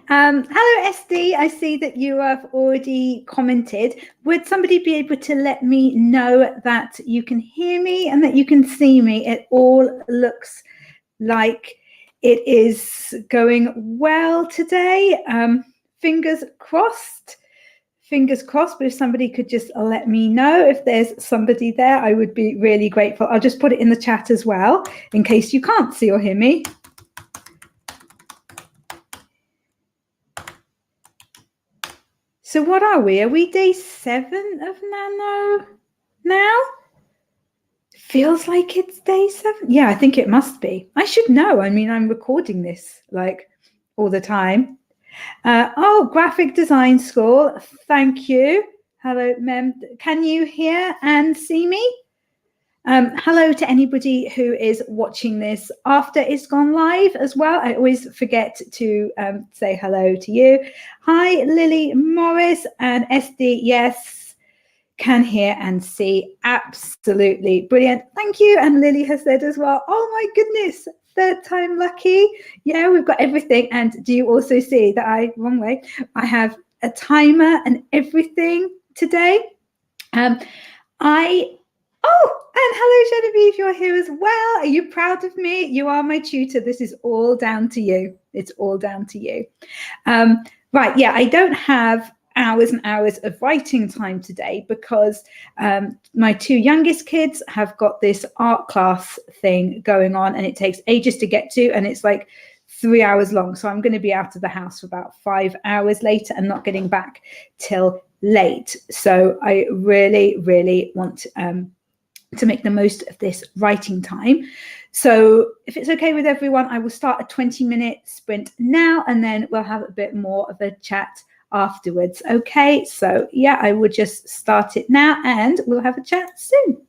Hello, SD. I see that you have already commented. Would somebody be able to let me know that you can hear me and that you can see me? It all looks like it is going well today. Fingers crossed. Fingers crossed, but if somebody could just let me know if there's somebody there, I would be really grateful. I'll just put it in the chat as well, in case you can't see or hear me. So what are we? Are we day 7 of Nano now? Feels like it's day 7. Yeah, I think it must be. I should know. I mean, I'm recording this like all the time. Oh, graphic design school. Thank you. Hello, Mem. Can you hear and see me? Hello to anybody who is watching this after it's gone live as well. I always forget to say hello to you. Hi, Lily Morris and SD. Yes, can hear and see. Absolutely brilliant. Thank you. And Lily has said as well, oh my goodness, 3rd time lucky. Yeah, we've got everything. And do you also see that I have a timer and everything today. Oh, and hello, Genevieve, you're here as well. Are you proud of me? You are my tutor. This is all down to you. It's all down to you. Right, yeah, I don't have hours and hours of writing time today because my 2 youngest kids have got this art class thing going on and it takes ages to get to, and it's like 3 hours long. So I'm going to be out of the house for about 5 hours later and not getting back till late. So I really, really want to make the most of this writing time. So if it's okay with everyone, I will start a 20-minute sprint now, and then we'll have a bit more of a chat afterwards. Okay, so yeah, I will just start it now and we'll have a chat soon.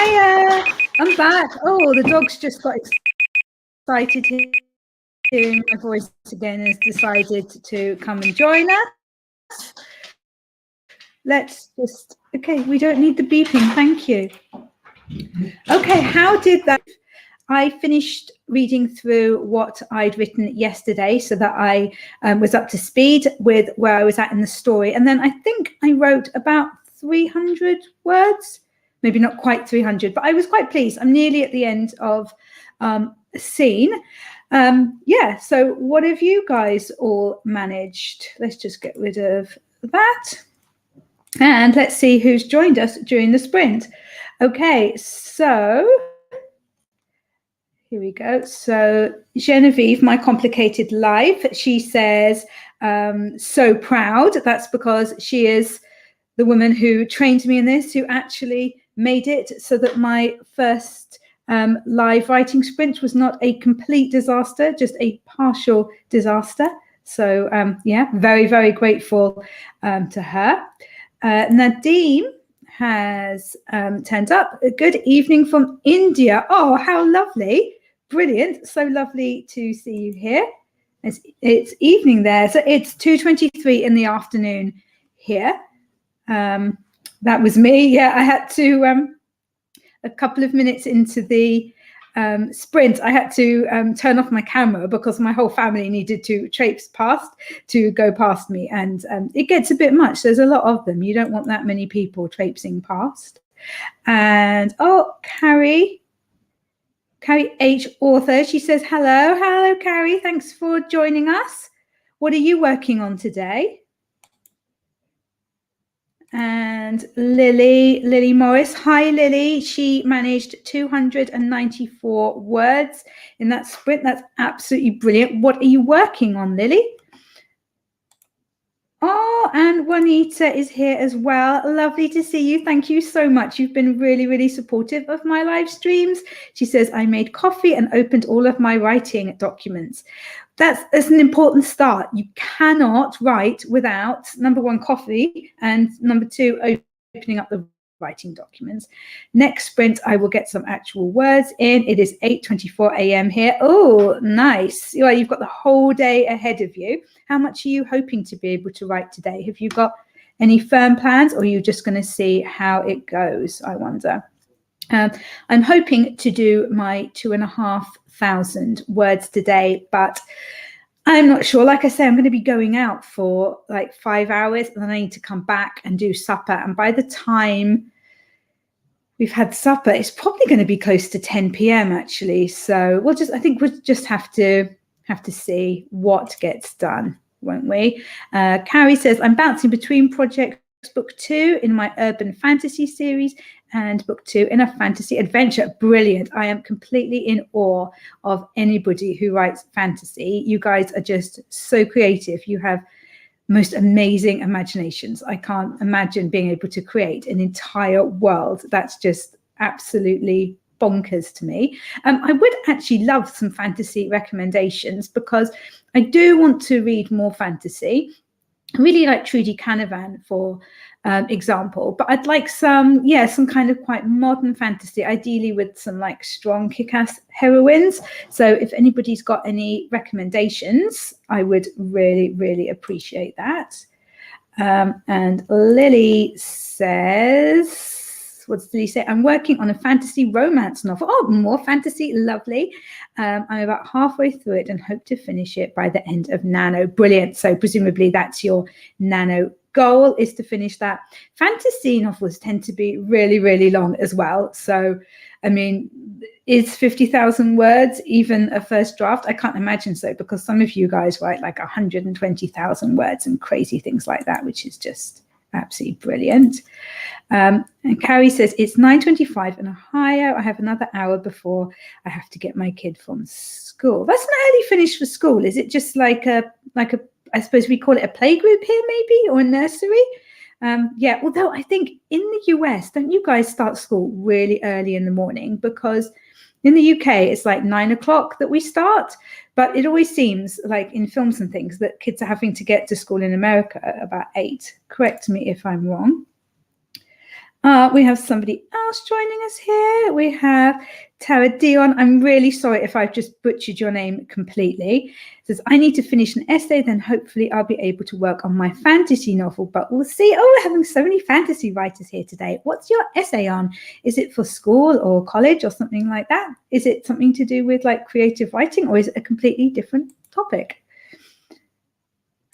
Hiya, I'm back. Oh, the dog's just got excited hearing my voice again, has decided to come and join us. Let's just, okay, we don't need the beeping, thank you. Okay, how did that? I finished reading through what I'd written yesterday so that I was up to speed with where I was at in the story. And then I think I wrote about 300 words, maybe not quite 300, but I was quite pleased. I'm nearly at the end of a scene. Yeah, so what have you guys all managed? Let's just get rid of that. And let's see who's joined us during the sprint. Okay, so here we go. So Genevieve, my complicated life, she says, so proud. That's because she is the woman who trained me in this, who actually made it so that my first live writing sprint was not a complete disaster, just a partial disaster. So yeah, very, very grateful to her. Nadeem has turned up. Good evening from India. Oh, how lovely. Brilliant. So lovely to see you here. It's evening there. So it's 2:23 in the afternoon here. That was me. Yeah, I had to, a couple of minutes into the sprint, I had to turn off my camera because my whole family needed to traipse past to go past me. And it gets a bit much. There's a lot of them. You don't want that many people traipsing past. And, oh, Carrie H. Author, she says, hello, Carrie. Thanks for joining us. What are you working on today? And Lily Morris, hi Lily. She managed 294 words in that sprint. That's absolutely brilliant. What are you working on, Lily? Oh, and Juanita is here as well. Lovely to see you. Thank you so much. You've been really, really supportive of my live streams. She says, I made coffee and opened all of my writing documents. That's an important start. You cannot write without, number one, coffee, and number two, opening up the writing documents. Next sprint, I will get some actual words in. It is 8:24 a.m. here. Oh, nice. Well, you've got the whole day ahead of you. How much are you hoping to be able to write today? Have you got any firm plans, or are you just going to see how it goes, I wonder? I'm hoping to do my 2,500 words today, but I'm not sure. Like I say, I'm going to be going out for like 5 hours, and then I need to come back and do supper. And by the time we've had supper, it's probably going to be close to 10 p.m. actually. So I think we'll just have to see what gets done, won't we? Carrie says, I'm bouncing between projects, book 2 in my urban fantasy series and book 2 in a fantasy adventure. Brilliant. I am completely in awe of anybody who writes fantasy. You guys are just so creative. You have most amazing imaginations. I can't imagine being able to create an entire world. That's just absolutely bonkers to me. I would actually love some fantasy recommendations because I do want to read more fantasy. I really like Trudy Canavan, for example, but I'd like some kind of quite modern fantasy, ideally with some like strong kick-ass heroines. So if anybody's got any recommendations, I would really, really appreciate that. And Lily says, what did he say? I'm working on a fantasy romance novel. Oh, more fantasy, lovely. I'm about halfway through it and hope to finish it by the end of NaNo. Brilliant. So presumably that's your NaNo goal, is to finish that. Fantasy novels tend to be really, really long as well. So, I mean, is 50,000 words even a first draft? I can't imagine so, because some of you guys write like 120,000 words and crazy things like that, which is just absolutely brilliant. And Carrie says, it's 9:25 in Ohio. I have another hour before I have to get my kid from school. That's an early finish for school. Is it just like a I suppose we call it a playgroup here, maybe, or a nursery? Yeah, although I think in the US, don't you guys start school really early in the morning? Because in the UK, it's like 9 o'clock that we start. But it always seems like in films and things that kids are having to get to school in America at about 8. Correct me if I'm wrong. We have somebody else joining us here. We have Tara Dion. I'm really sorry if I've just butchered your name completely. It says, I need to finish an essay, then hopefully I'll be able to work on my fantasy novel, but we'll see. Oh, we're having so many fantasy writers here today. What's your essay on? Is it for school or college or something like that? Is it something to do with like creative writing, or is it a completely different topic?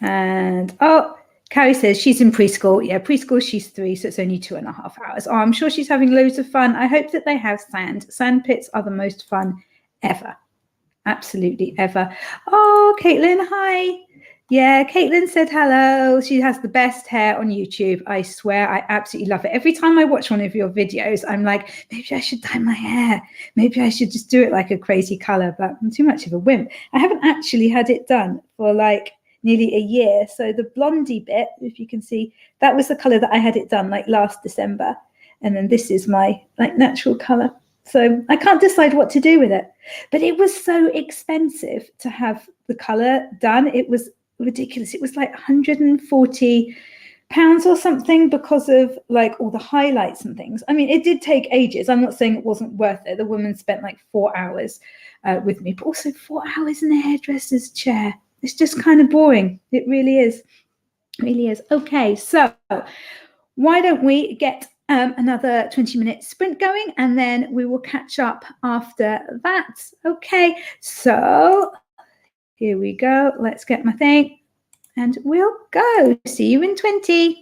And Carrie says she's in preschool. Yeah, preschool, she's 3, so it's only 2.5 hours. Oh, I'm sure she's having loads of fun. I hope that they have sand. Sand pits are the most fun ever. Absolutely ever. Oh, Caitlin, hi. Yeah, Caitlin said hello. She has the best hair on YouTube. I swear, I absolutely love it. Every time I watch one of your videos, I'm like, maybe I should dye my hair. Maybe I should just do it like a crazy color, but I'm too much of a wimp. I haven't actually had it done for like nearly a year. So the blondie bit, if you can see, that was the color that I had it done like last December. And then this is my like natural color. So I can't decide what to do with it. But it was so expensive to have the color done. It was ridiculous. It was like £140 or something because of like all the highlights and things. I mean, it did take ages. I'm not saying it wasn't worth it. The woman spent like 4 hours with me, but also 4 hours in a hairdresser's chair. It's just kind of boring. It really is. It really is. Okay, so why don't we get another 20-minute sprint going, and then we will catch up after that. Okay, so here we go. Let's get my thing and we'll go. See you in 20.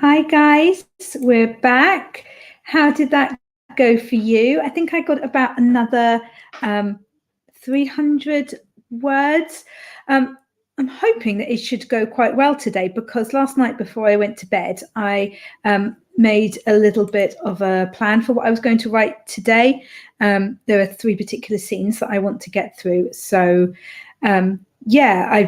Hi guys, we're back. How did that go for you? I think I got about another 300 words. I'm hoping that it should go quite well today, because last night before I went to bed, I made a little bit of a plan for what I was going to write today. There are 3 particular scenes that I want to get through. So yeah,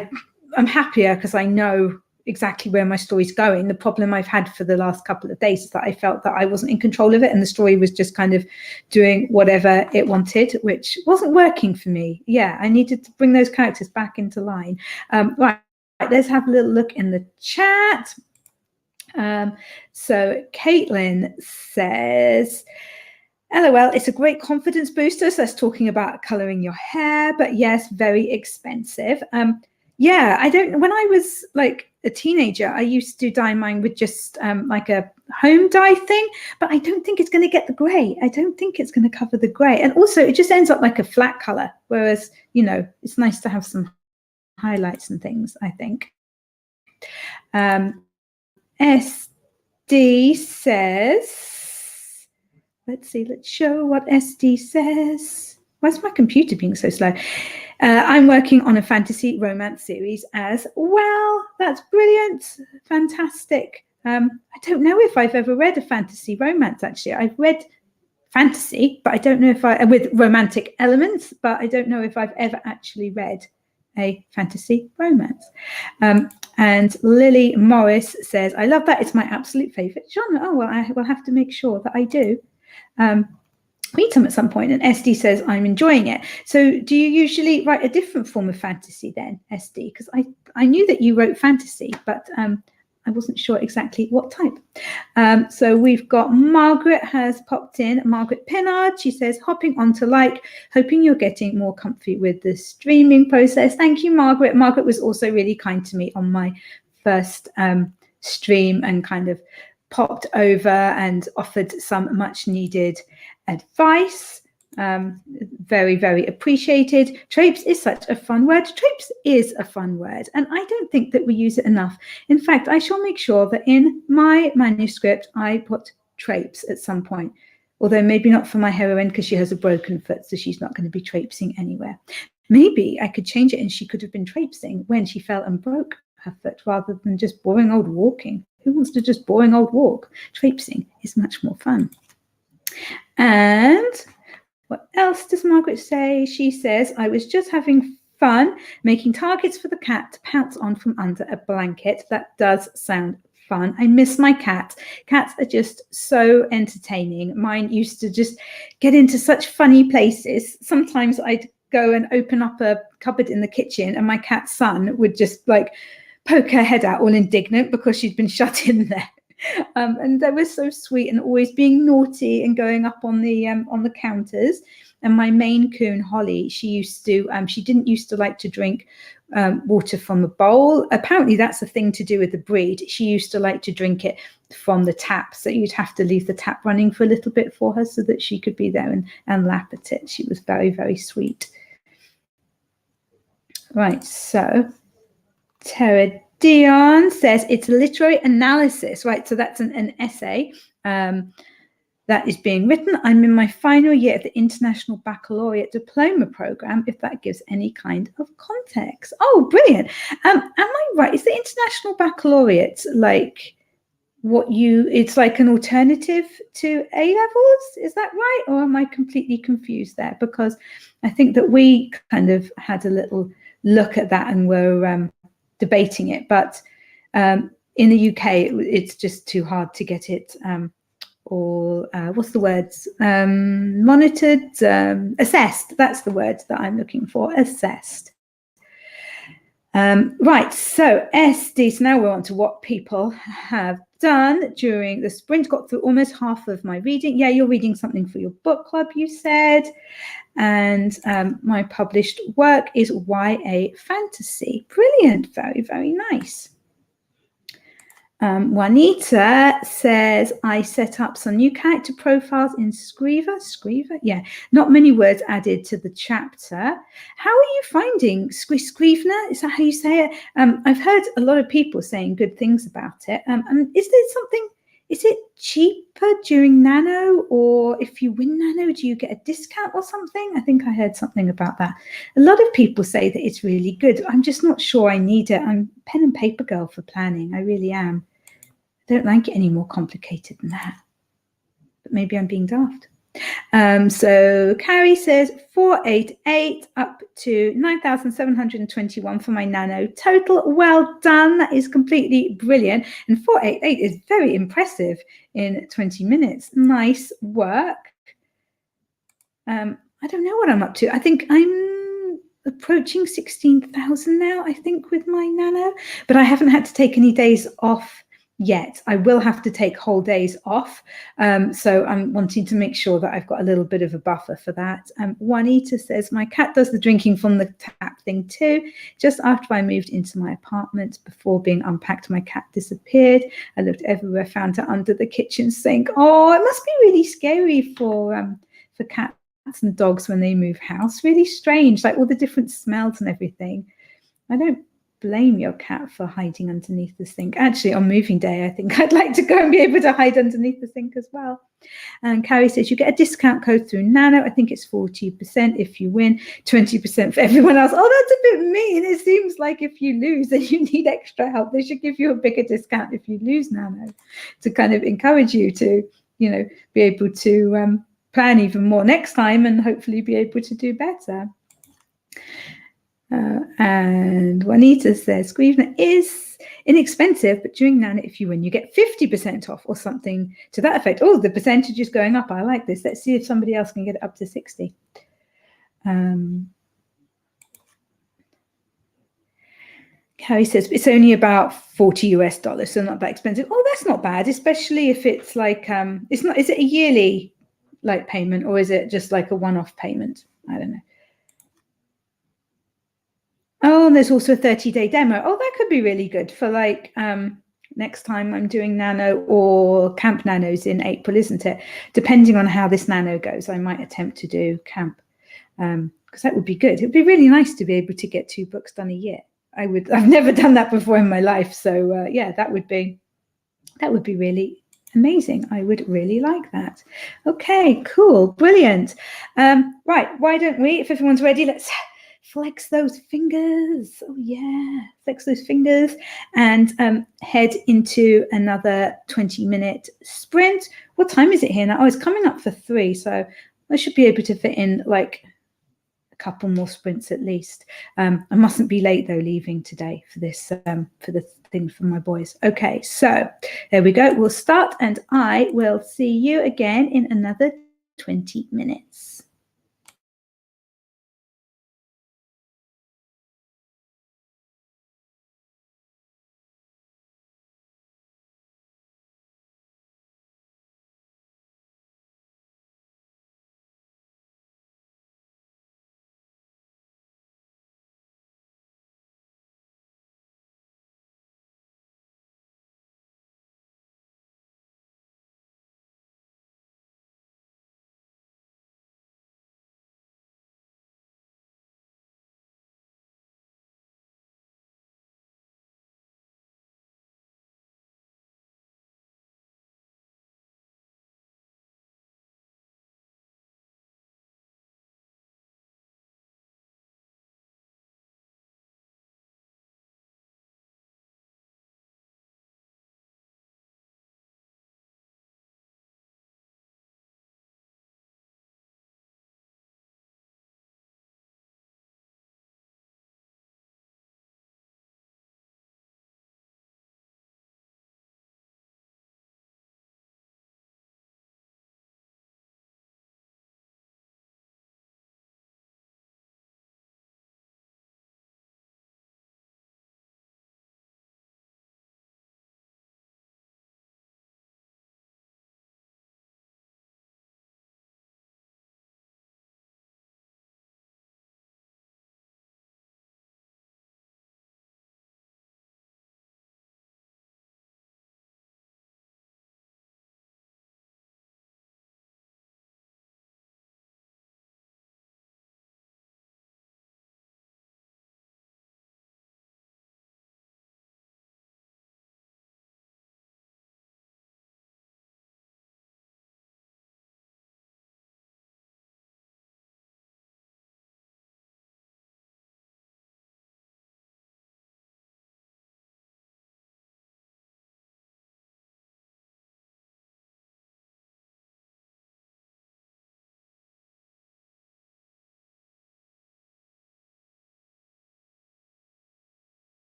I'm happier because I know exactly where my story's going. The problem I've had for the last couple of days is that I felt that I wasn't in control of it, and the story was just kind of doing whatever it wanted, which wasn't working for me. Yeah, I needed to bring those characters back into line. Right, let's have a little look in the chat. So Caitlin says, LOL, it's a great confidence booster. So that's talking about coloring your hair, but yes, very expensive. Yeah, I don't, when I was like a teenager, I used to dye mine with just like a home dye thing, but I don't think it's going to get the gray. I don't think it's going to cover the gray. And also it just ends up like a flat color. Whereas, you know, it's nice to have some highlights and things, I think. SD says, let's see, let's show what SD says. Why's my computer being so slow? I'm working on a fantasy romance series as well. That's brilliant. Fantastic. I don't know if I've ever read a fantasy romance, actually. I've read fantasy, but I don't know if with romantic elements, but I don't know if I've ever actually read a fantasy romance. And Lily Morris says, I love that. It's my absolute favorite genre. Oh, well, I will have to make sure that I do read some at some point. And SD says, I'm enjoying it. So do you usually write a different form of fantasy then, SD? Because I knew that you wrote fantasy, but I wasn't sure exactly what type. So we've got Margaret has popped in, Margaret Pinnard. She says, hopping onto like, hoping you're getting more comfy with the streaming process. Thank you, Margaret. Margaret was also really kind to me on my first stream and kind of popped over and offered some much needed advice. Very, very appreciated. Traipse is such a fun word. Traipse is a fun word, and I don't think that we use it enough. In fact, I shall make sure that in my manuscript I put traipse at some point, although maybe not for my heroine because she has a broken foot, so she's not going to be traipsing anywhere. Maybe I could change it and she could have been traipsing when she fell and broke her foot rather than just boring old walking. Who wants to just boring old walk? Traipsing is much more fun. And what else does Margaret say? She says, I was just having fun making targets for the cat to pounce on from under a blanket. That does sound fun. I miss my cat. Cats are just so entertaining. Mine used to just get into such funny places. Sometimes I'd go and open up a cupboard in the kitchen and my cat's son would just like poke her head out all indignant because she'd been shut in there. And they were so sweet and always being naughty and going up on the counters. And my Maine Coon Holly, she didn't used to like to drink water from a bowl. Apparently that's a thing to do with the breed. She used to like to drink it from the tap, so you'd have to leave the tap running for a little bit for her so that she could be there and lap at it. She was very, very sweet. Right, so Tara Dion says it's literary analysis, right? So that's an essay that is being written. I'm in my final year of the International Baccalaureate Diploma Program, if that gives any kind of context. Oh, brilliant. Am I right? Is the International Baccalaureate like it's like an alternative to A-levels? Is that right? Or am I completely confused there? Because I think that we kind of had a little look at that and were debating it, but in the UK it's just too hard to get it what's the words, monitored, assessed. That's the word that I'm looking for, assessed. Right, so SD, so now we're on to what people have done during the sprint. Got through almost half of my reading. Yeah, you're reading something for your book club, you said. And my published work is YA fantasy. Brilliant, very, very nice. Juanita says, I set up some new character profiles in Scriver. Yeah, not many words added to the chapter. How are you finding Scrivener? Is that how you say it? I've heard a lot of people saying good things about it. And is it cheaper during Nano, or if you win Nano, do you get a discount or something? I think I heard something about that. A lot of people say that it's really good. I'm just not sure I need it. I'm pen and paper girl for planning. I really am. I don't like it any more complicated than that. But maybe I'm being daft. So Carrie says 488 up to 9,721 for my Nano total. Well done. That is completely brilliant. And 488 is very impressive in 20 minutes. Nice work. I don't know what I'm up to. I think I'm approaching 16,000 now, I think, with my Nano, but I haven't had to take any days off yet. I will have to take whole days off. So I'm wanting to make sure that I've got a little bit of a buffer for that. Juanita says, my cat does the drinking from the tap thing too. Just after I moved into my apartment, before being unpacked, my cat disappeared. I looked everywhere, found her under the kitchen sink. Oh, it must be really scary for cats and dogs when they move house. Really strange, like all the different smells and everything. I don't blame your cat for hiding underneath the sink. Actually, on moving day, I think I'd like to go and be able to hide underneath the sink as well. And Carrie says you get a discount code through Nano. I think it's 40% if you win, 20% for everyone else. Oh, that's a bit mean. It seems like if you lose and you need extra help, they should give you a bigger discount if you lose Nano, to kind of encourage you to, be able to plan even more next time and hopefully be able to do better. And Juanita says, Scrivener is inexpensive, but during Nano, if you win, you get 50% off or something to that effect. Oh, the percentage is going up. I like this. Let's see if somebody else can get it up to 60. Carrie says it's only about $40 US, so not that expensive. Oh, that's not bad, especially if it's like it's not. Is it a yearly like payment, or is it just like a one-off payment? I don't know. Oh, and there's also a 30-day demo. Oh, that could be really good for like next time I'm doing Nano or Camp Nanos in April, isn't it? Depending on how this Nano goes, I might attempt to do Camp, because that would be good. It would be really nice to be able to get 2 books done a year. I've never done that before in my life. So yeah, that would be really amazing. I would really like that. Okay, cool, brilliant. Right, why don't we, if everyone's ready, let's flex those fingers. Oh yeah, flex those fingers and head into another 20-minute sprint. What time is it here now? Oh, it's coming up for 3, so I should be able to fit in like a couple more sprints at least. I mustn't be late though, leaving today for this for the thing for my boys. Okay, so there we go. We'll start, and I will see you again in another 20 minutes.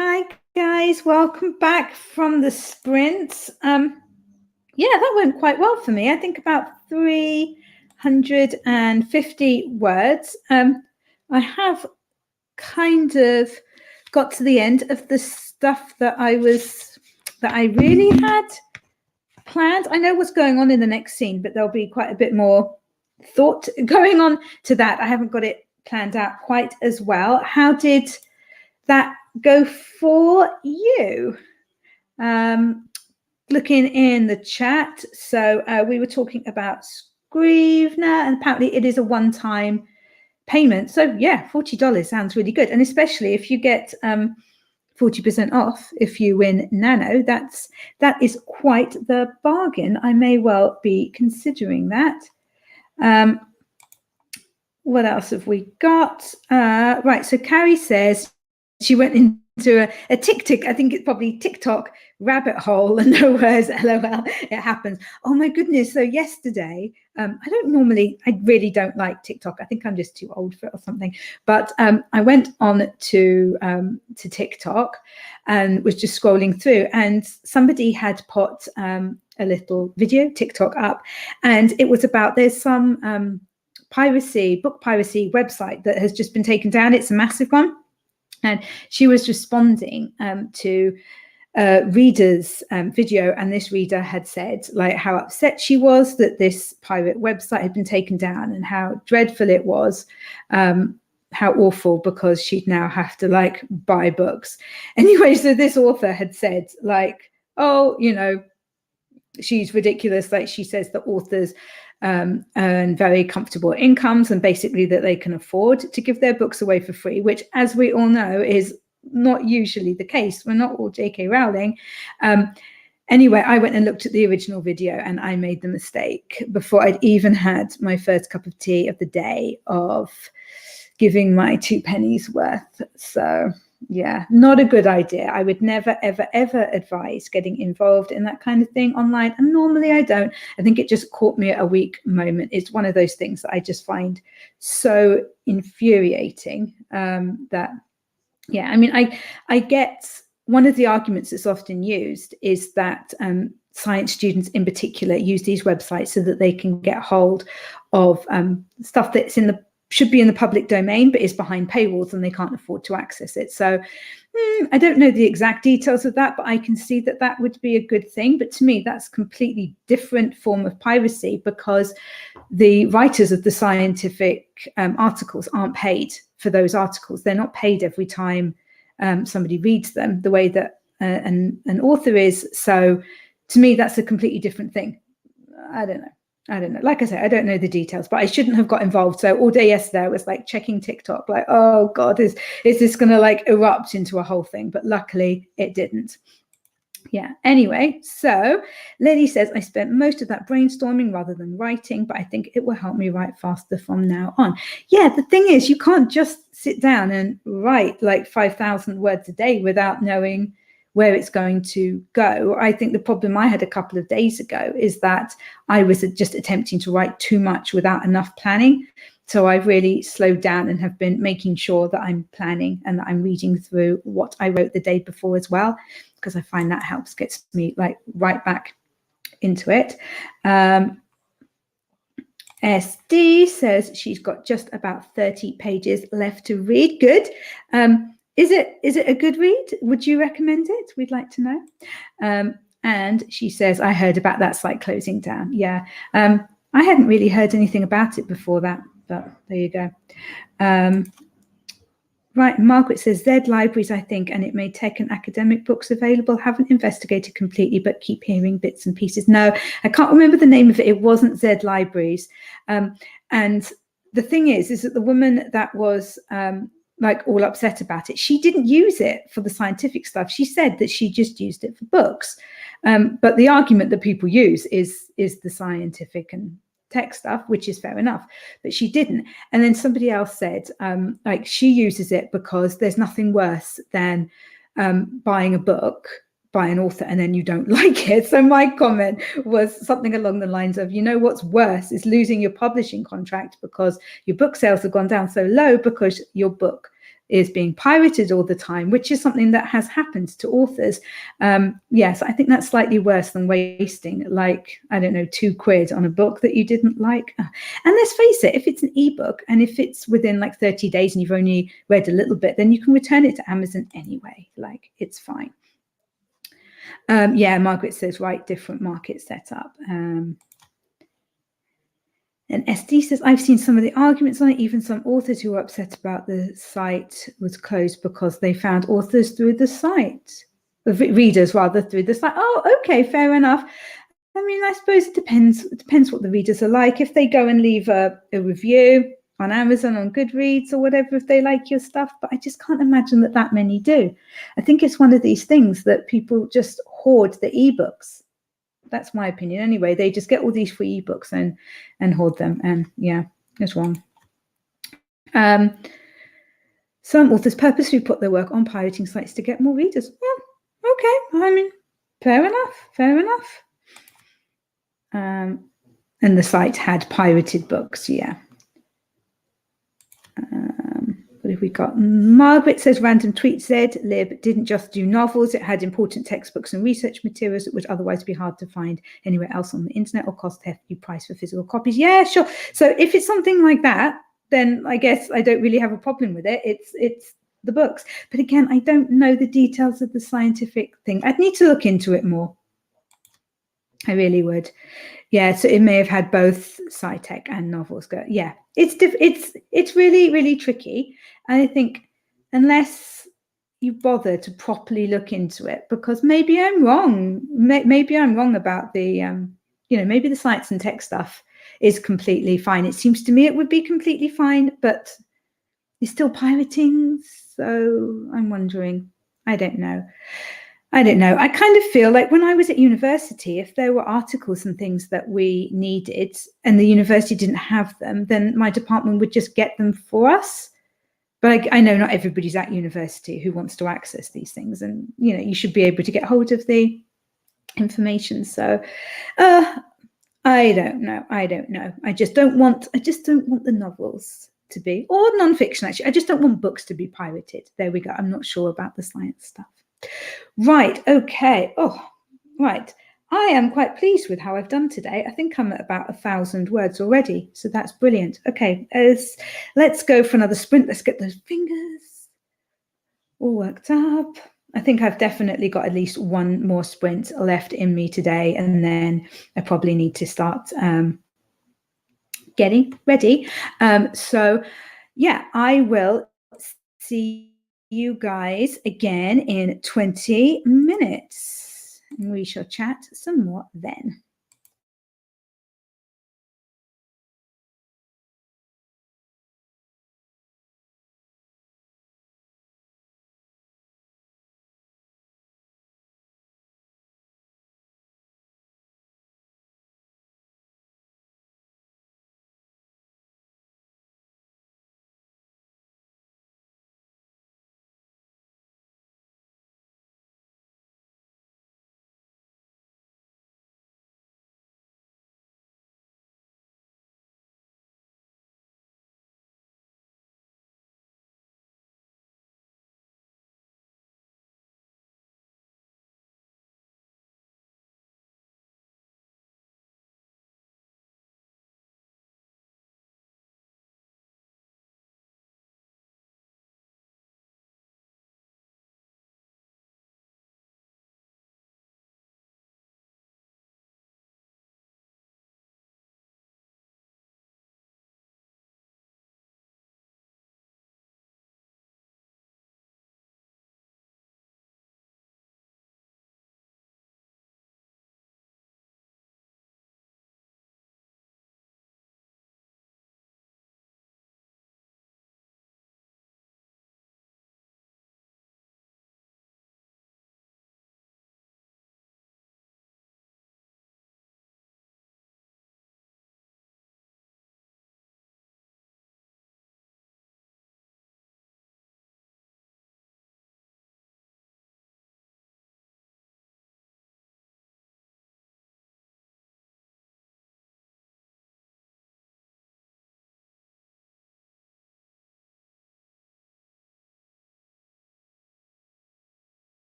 Hi guys, welcome back from the sprints. Yeah, that went quite well for me. I think about 350 words. I have kind of got to the end of the stuff that I really had planned. I know what's going on in the next scene, but there'll be quite a bit more thought going on to that. I haven't got it planned out quite as well. How did that go for you? Looking in the chat, so we were talking about Scrivener, and apparently it is a one-time payment. So yeah, $40 sounds really good, and especially if you get 40% off if you win Nano, that is quite the bargain. I may well be considering that. What else have we got? Right, so Carrie says she went into a TikTok, I think it's probably TikTok rabbit hole, and no words, LOL, it happens. Oh my goodness, so yesterday, I really don't like TikTok. I think I'm just too old for it or something. But I went on to TikTok and was just scrolling through, and somebody had put a little video TikTok up, and it was about, there's some book piracy website that has just been taken down. It's a massive one. And she was responding to reader's video, and this reader had said like how upset she was that this pirate website had been taken down, and how dreadful it was, how awful, because she'd now have to like buy books. Anyway, so this author had said like, oh, you know, she's ridiculous. Like, she says that authors earn very comfortable incomes, and basically that they can afford to give their books away for free, which, as we all know, is not usually the case. We're not all J.K. Rowling. Anyway, I went and looked at the original video, and I made the mistake before I'd even had my first cup of tea of the day of giving my 2 pennies worth. So yeah, not a good idea. I would never, ever, ever advise getting involved in that kind of thing online. And normally I don't. I think it just caught me at a weak moment. It's one of those things that I just find so infuriating that, yeah, I mean, I get, one of the arguments that's often used is that science students in particular use these websites so that they can get hold of stuff that's should be in the public domain, but is behind paywalls, and they can't afford to access it. So I don't know the exact details of that, but I can see that that would be a good thing. But to me, that's a completely different form of piracy, because the writers of the scientific articles aren't paid for those articles. They're not paid every time somebody reads them the way that an author is. So to me, that's a completely different thing. I don't know. Like I said, I don't know the details, but I shouldn't have got involved. So all day yesterday, I was like checking TikTok, like, oh God, is this going to like erupt into a whole thing? But luckily it didn't. Yeah. Anyway, so Lily says, I spent most of that brainstorming rather than writing, but I think it will help me write faster from now on. Yeah. The thing is, you can't just sit down and write like 5,000 words a day without knowing where it's going to go. I think the problem I had a couple of days ago is that I was just attempting to write too much without enough planning. So I've really slowed down and have been making sure that I'm planning and that I'm reading through what I wrote the day before as well, because I find that helps, gets me like right back into it. SD says she's got just about 30 pages left to read. Good. Is it a good read? Would you recommend it? We'd like to know. And she says, I heard about that site closing down. Yeah, I hadn't really heard anything about it before that, but there you go. Right, Margaret says, Z Libraries, I think, and it made tech and academic books available. Haven't investigated completely, but keep hearing bits and pieces. No, I can't remember the name of it. It wasn't Z Libraries. And the thing is that the woman that was like all upset about it, she didn't use it for the scientific stuff. She said that she just used it for books. But the argument that people use is the scientific and tech stuff, which is fair enough, but she didn't. And then somebody else said like she uses it because there's nothing worse than buying a book by an author and then you don't like it. So my comment was something along the lines of, you know, what's worse is losing your publishing contract because your book sales have gone down so low because your book is being pirated all the time, which is something that has happened to authors. Yes, I think that's slightly worse than wasting, like, I don't know, £2 on a book that you didn't like. And let's face it, if it's an ebook and if it's within like 30 days and you've only read a little bit, then you can return it to Amazon anyway. Like, it's fine. Yeah, Margaret says, right, different market setup. And SD says, I've seen some of the arguments on it, even some authors who were upset about the site was closed because they found authors through the site, readers rather, through the site. Oh, okay, fair enough. I mean, I suppose it depends. It depends what the readers are like. If they go and leave a review on Amazon, on Goodreads or whatever, if they like your stuff, but I just can't imagine that many do. I think it's one of these things that people just hoard the ebooks. That's my opinion anyway. They just get all these free ebooks and hoard them, and yeah, it's wrong. Some authors purposely put their work on pirating sites to get more readers. Well, okay, I mean, fair enough. And the site had pirated books, yeah. What have we got? Margaret says, random tweet said, Lib didn't just do novels. It had important textbooks and research materials that would otherwise be hard to find anywhere else on the internet or cost a hefty price for physical copies. Yeah, sure. So if it's something like that, then I guess I don't really have a problem with it. It's the books. But again, I don't know the details of the scientific thing. I'd need to look into it more. I really would. Yeah, so it may have had both sci-tech and novels go. Yeah, it's really, really tricky. And I think unless you bother to properly look into it, because maybe I'm wrong. Maybe I'm wrong about the, maybe the science and tech stuff is completely fine. It seems to me it would be completely fine, but you're still pirating. So I'm wondering. I don't know. I kind of feel like when I was at university, if there were articles and things that we needed and the university didn't have them, then my department would just get them for us. But I know not everybody's at university who wants to access these things. And, you should be able to get hold of the information. So I don't know. I just don't want the novels to be, or nonfiction, actually. I just don't want books to be pirated. There we go. I'm not sure about the science stuff. Right, okay. Oh, right. I am quite pleased with how I've done today. I think I'm at about 1,000 words already, so that's brilliant. Okay, let's go for another sprint. Let's get those fingers all worked up. I think I've definitely got at least one more sprint left in me today, and then I probably need to start getting ready. So, yeah, I will see you guys again in 20 minutes. We shall chat some more then.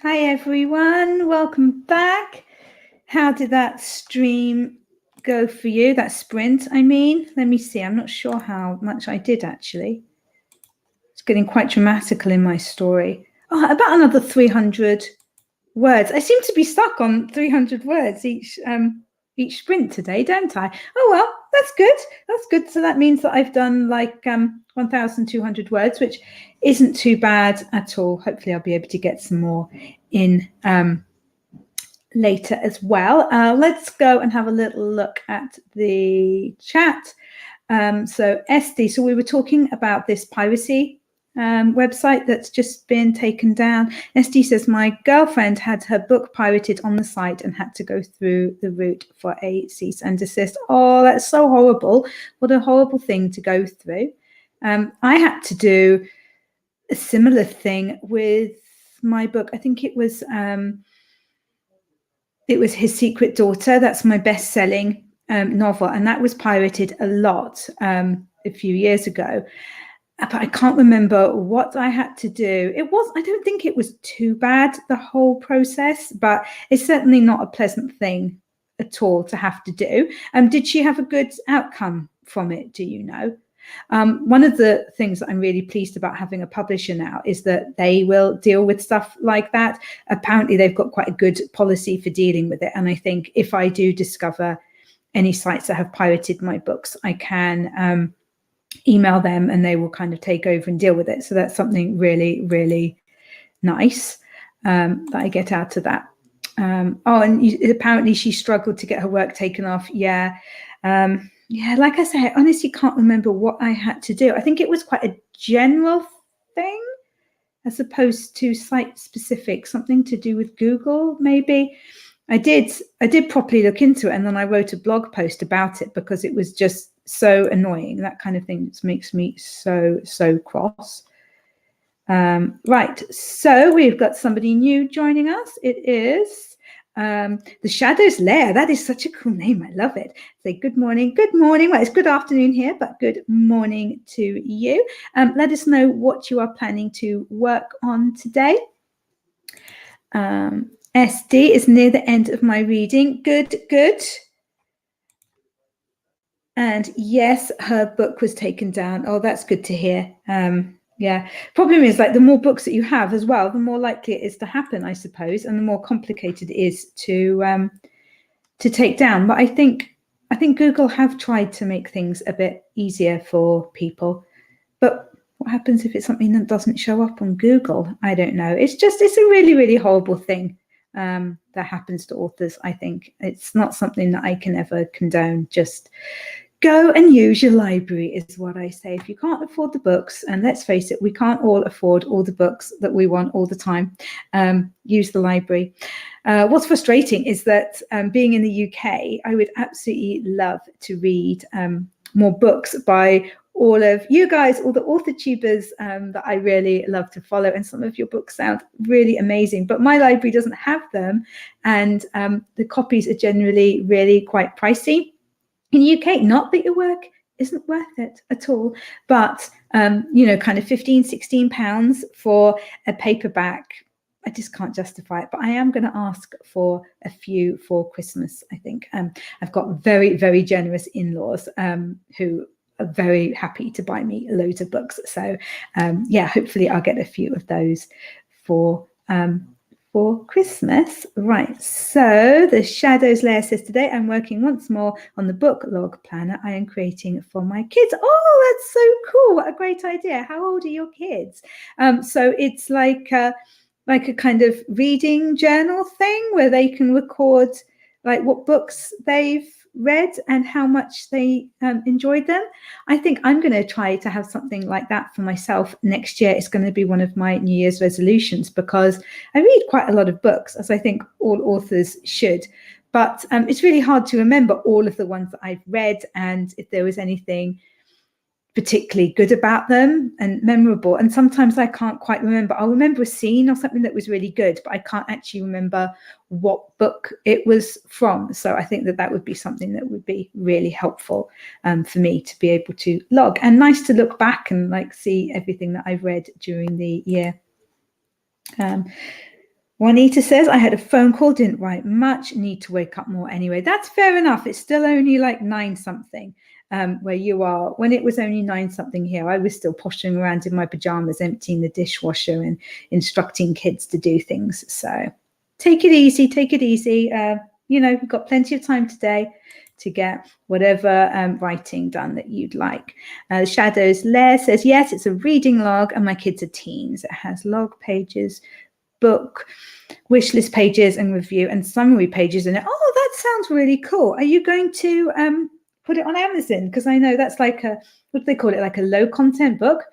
Hi everyone, welcome back. How did that stream go for you? That sprint, I mean? Let me see, I'm not sure how much I did actually. It's getting quite dramatical in my story. Oh, about another 300 words. I seem to be stuck on 300 words each sprint today, don't I? Oh well, that's good. That's good. So that means that I've done like 1,200 words, which isn't too bad at all. Hopefully I'll be able to get some more in later as well. Let's go and have a little look at the chat. So Esty, so we were talking about this piracy website that's just been taken down. Esty says, my girlfriend had her book pirated on the site and had to go through the route for a cease and desist. Oh, that's so horrible. What a horrible thing to go through. I had to do a similar thing with my book. I think it was His Secret Daughter. That's my best-selling novel, and that was pirated a lot a few years ago. But I can't remember what I had to do. I don't think it was too bad, the whole process, but it's certainly not a pleasant thing at all to have to do. Did she have a good outcome from it? Do you know? One of the things that I'm really pleased about having a publisher now is that they will deal with stuff like that. Apparently, they've got quite a good policy for dealing with it. And I think if I do discover any sites that have pirated my books, I can email them and they will kind of take over and deal with it. So that's something really, really nice that I get out of that. Apparently she struggled to get her work taken off. Yeah. Yeah, like I say, I honestly can't remember what I had to do. I think it was quite a general thing as opposed to site specific, something to do with Google, maybe. I did properly look into it, and then I wrote a blog post about it because it was just so annoying. That kind of thing makes me so cross. Right, so we've got somebody new joining us. It is The Shadow's Lair. That is such a cool name. I love it. Say good morning. Good morning. Well, it's good afternoon here, but good morning to you. Let us know what you are planning to work on today. SD is near the end of my reading. Good. And yes, her book was taken down. Oh, that's good to hear. Yeah, problem is, like, the more books that you have as well, the more likely it is to happen, I suppose, and the more complicated it is to take down. But I think Google have tried to make things a bit easier for people. But what happens if it's something that doesn't show up on Google? I don't know. It's a really, really horrible thing that happens to authors. I think it's not something that I can ever condone. Just go and use your library is what I say. If you can't afford the books, and let's face it, we can't all afford all the books that we want all the time, use the library. What's frustrating is that being in the UK, I would absolutely love to read more books by all of you guys, all the author tubers that I really love to follow, and some of your books sound really amazing, but my library doesn't have them, and the copies are generally really quite pricey. In the UK, not that your work isn't worth it at all, but kind of 15, 16 pounds for a paperback, I just can't justify it. But I am going to ask for a few for Christmas, I think. I've got very, very generous in-laws who are very happy to buy me loads of books. So yeah, hopefully I'll get a few of those for Christmas. Right, so The Shadow's Lair says, today I'm working once more on the book log planner I am creating for my kids. Oh, that's so cool. What a great idea. How old are your kids? So it's like a kind of reading journal thing where they can record like what books they've read and how much they enjoyed them. I think I'm going to try to have something like that for myself next year. It's going to be one of my New Year's resolutions, because I read quite a lot of books, as I think all authors should, but it's really hard to remember all of the ones that I've read and if there was anything particularly good about them and memorable. And sometimes I can't quite remember. I'll remember a scene or something that was really good, but I can't actually remember what book it was from. So I think that would be something that would be really helpful for me to be able to log, and nice to look back and like see everything that I've read during the year. Juanita says, I had a phone call, didn't write much, need to wake up more anyway. That's fair enough. It's still only like 9 something where you are. When it was only 9 something here, I was still pottering around in my pajamas, emptying the dishwasher and instructing kids to do things. So take it easy, take it easy. You know, you've got plenty of time today to get whatever writing done that you'd like. Shadows Lair says, yes, it's a reading log and my kids are teens. It has log pages, book, wish list pages and review and summary pages in it. Oh, that sounds really cool. Are you going to put it on Amazon? Because I know that's like a, what do they call it, like a low content book,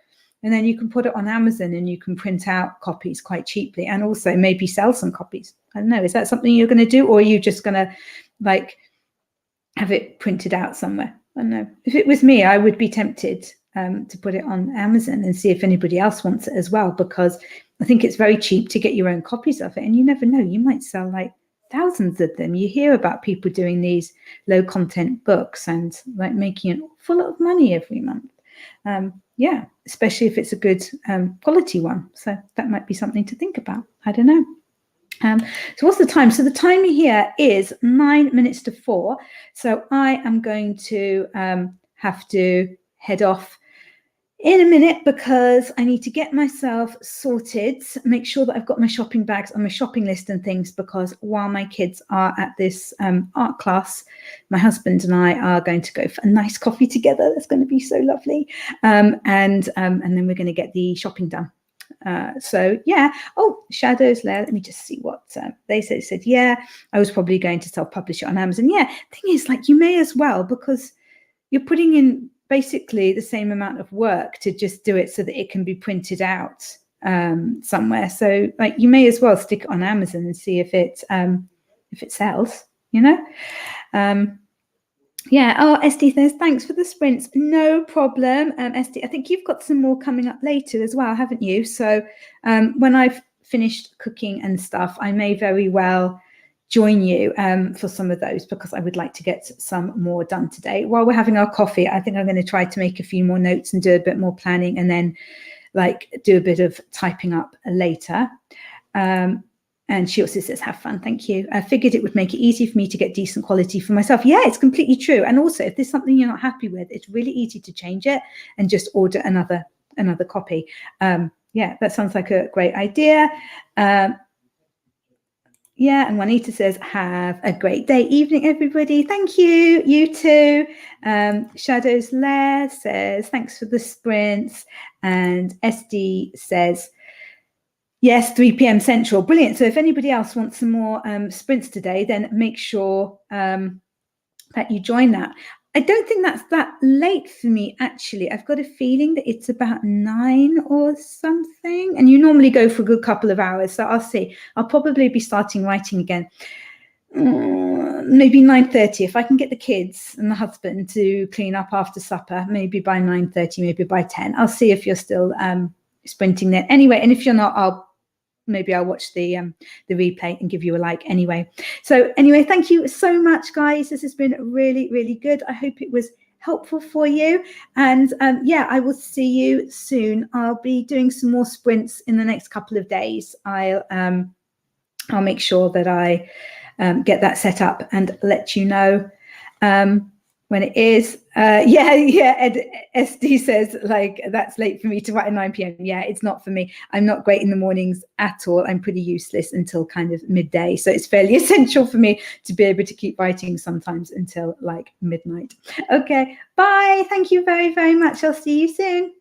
and then you can put it on Amazon and you can print out copies quite cheaply and also maybe sell some copies. I don't know, is that something you're going to do, or are you just going to like have it printed out somewhere? I don't know. If it was me, I would be tempted to put it on Amazon and see if anybody else wants it as well, because I think it's very cheap to get your own copies of it, and you never know, you might sell like thousands of them. You hear about people doing these low content books and like making an awful lot of money every month. Yeah, especially if it's a good quality one. So that might be something to think about. I don't know. So what's the time? So the time here is 9 minutes to 4. So I am going to have to head off in a minute because I need to get myself sorted, make sure that I've got my shopping bags on my shopping list and things, because while my kids are at this art class, my husband and I are going to go for a nice coffee together. That's going to be so lovely. And then we're going to get the shopping done. So yeah. Oh, Shadows Lair. Let me just see what they said. It said, yeah, I was probably going to self-publish it on Amazon. Yeah, thing is, like, you may as well, because you're putting in basically the same amount of work to just do it so that it can be printed out somewhere. So like, you may as well stick it on Amazon and see if it sells, you know. Yeah. Oh, SD says, thanks for the sprints. No problem. SD, I think you've got some more coming up later as well, haven't you? So when I've finished cooking and stuff, I may very well join you for some of those, because I would like to get some more done today. While we're having our coffee, I think I'm going to try to make a few more notes and do a bit more planning, and then like do a bit of typing up later. And she also says, have fun. Thank you. I figured it would make it easy for me to get decent quality for myself. Yeah, it's completely true. And also, if there's something you're not happy with, it's really easy to change it and just order another copy. Yeah, that sounds like a great idea. Yeah, and Juanita says, have a great day, evening, everybody. Thank you. You too. Shadows Lair says, thanks for the sprints. And SD says, yes, 3 p.m. Central. Brilliant. So if anybody else wants some more sprints today, then make sure that you join that. I don't think that's that late for me, actually. I've got a feeling that it's about 9 or something. And you normally go for a good couple of hours. So I'll see. I'll probably be starting writing again. Maybe 9:30. If I can get the kids and the husband to clean up after supper, maybe by 9:30, maybe by 10. I'll see if you're still sprinting there. Anyway, and if you're not, I'll watch the replay and give you a like anyway. So anyway, thank you so much, guys. This has been really, really good. I hope it was helpful for you. And yeah, I will see you soon. I'll be doing some more sprints in the next couple of days. I'll make sure that I get that set up and let you know when it is. SD says, like, that's late for me to write at 9 p.m. Yeah, it's not for me. I'm not great in the mornings at all. I'm pretty useless until kind of midday. So it's fairly essential for me to be able to keep writing sometimes until like midnight. Okay, bye. Thank you very, very much. I'll see you soon.